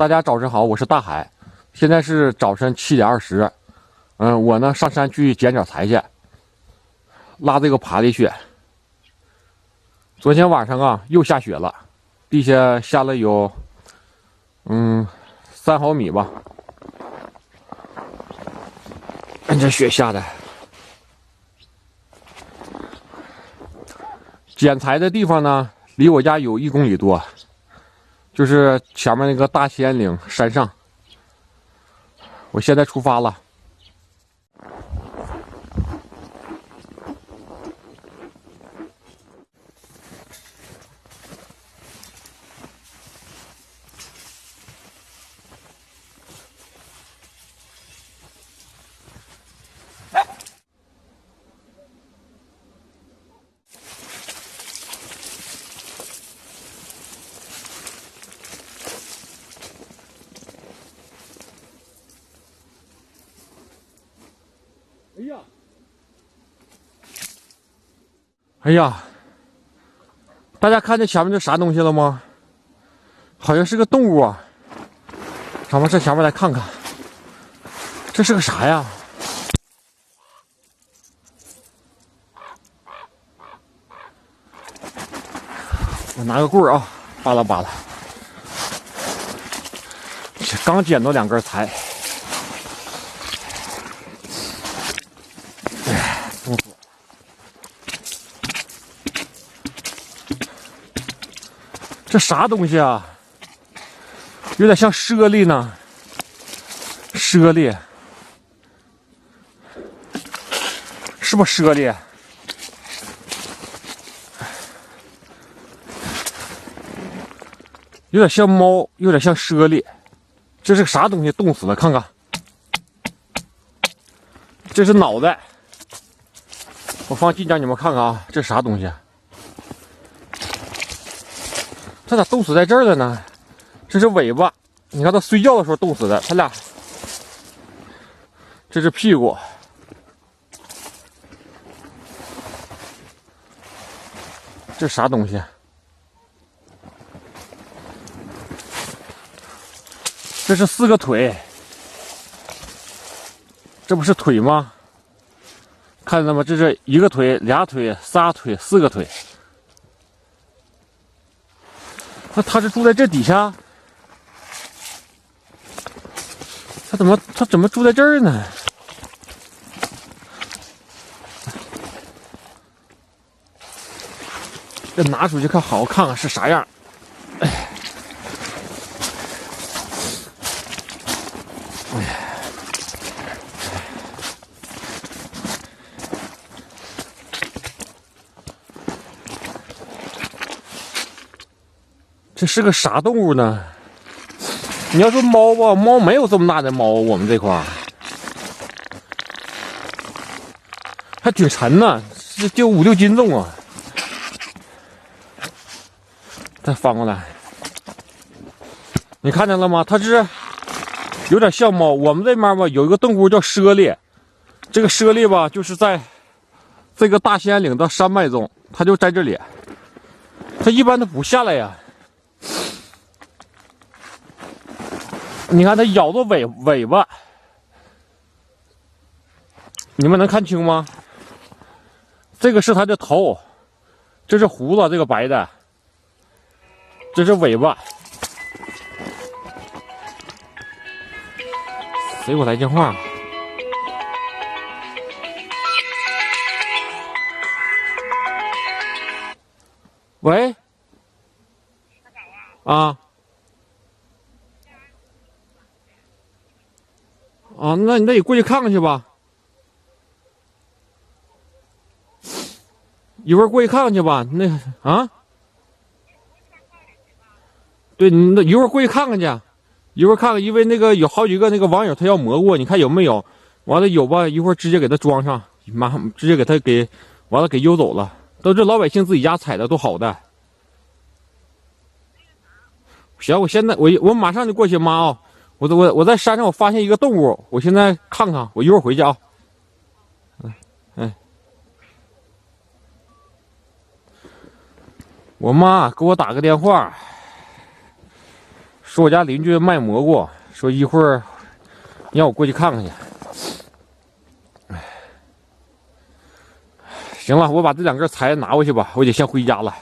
大家早晨好，我是大海，现在是早晨7:20。我呢上山去捡点柴去，拉这个爬犁去。昨天晚上啊又下雪了，地下下了有3毫米吧。看这雪下的，捡柴的地方呢离我家有1公里多。就是前面那个大仙岭山上，我现在出发了。哎呀，大家看见前面这啥东西了吗？好像是个动物啊。咱们上前面来看看，这是个啥呀？我拿个棍儿啊，扒拉扒拉。刚捡到2根柴。这啥东西啊？有点像猞猁呢。猞猁，是不是猞猁？有点像猫，有点像猞猁。这是个啥东西？冻死了，看看。这是脑袋。我放近点，你们看看啊，这是啥东西？它咋冻死在这儿了呢？这是尾巴，你看它睡觉的时候冻死的。它俩，这是屁股，这啥东西？这是4个腿，这不是腿吗？看见了吗？这是1个腿、2腿、3腿、4个腿。那他是住在这底下？他怎么住在这儿呢？这拿出去看，好好看看是啥样。这是个啥动物呢？你要说猫吧，猫没有这么大的猫，我们这块儿还挺沉呢，就5、6斤重啊。再翻过来，你看见了吗？它是有点像猫。我们这边吧有一个动物叫猞猁，这个猞猁吧就是在这个大兴安岭的山脉中，它就在这里。它一般都不下来呀。你看它咬着尾巴，你们能看清吗？这个是它的头，这是胡子，这个白的，这是尾巴。谁给我来电话？喂？啊？啊，那你过去看看去吧。一会儿过去看看去吧。对，你一会儿过去看看去，一会儿看看，因为那个有好几个那个网友他要蘑菇，你看有没有？完了有吧，一会儿直接给他装上，马上直接给他完了给邮走了。都是老百姓自己家采的，都好的。行，我马上就过去，妈啊！我在山上我发现一个动物，我现在看看，我一会儿回去啊。我妈给我打个电话，说我家邻居卖蘑菇，说一会儿让我过去看看去。行了，我把这2根柴拿回去吧，我得先回家了。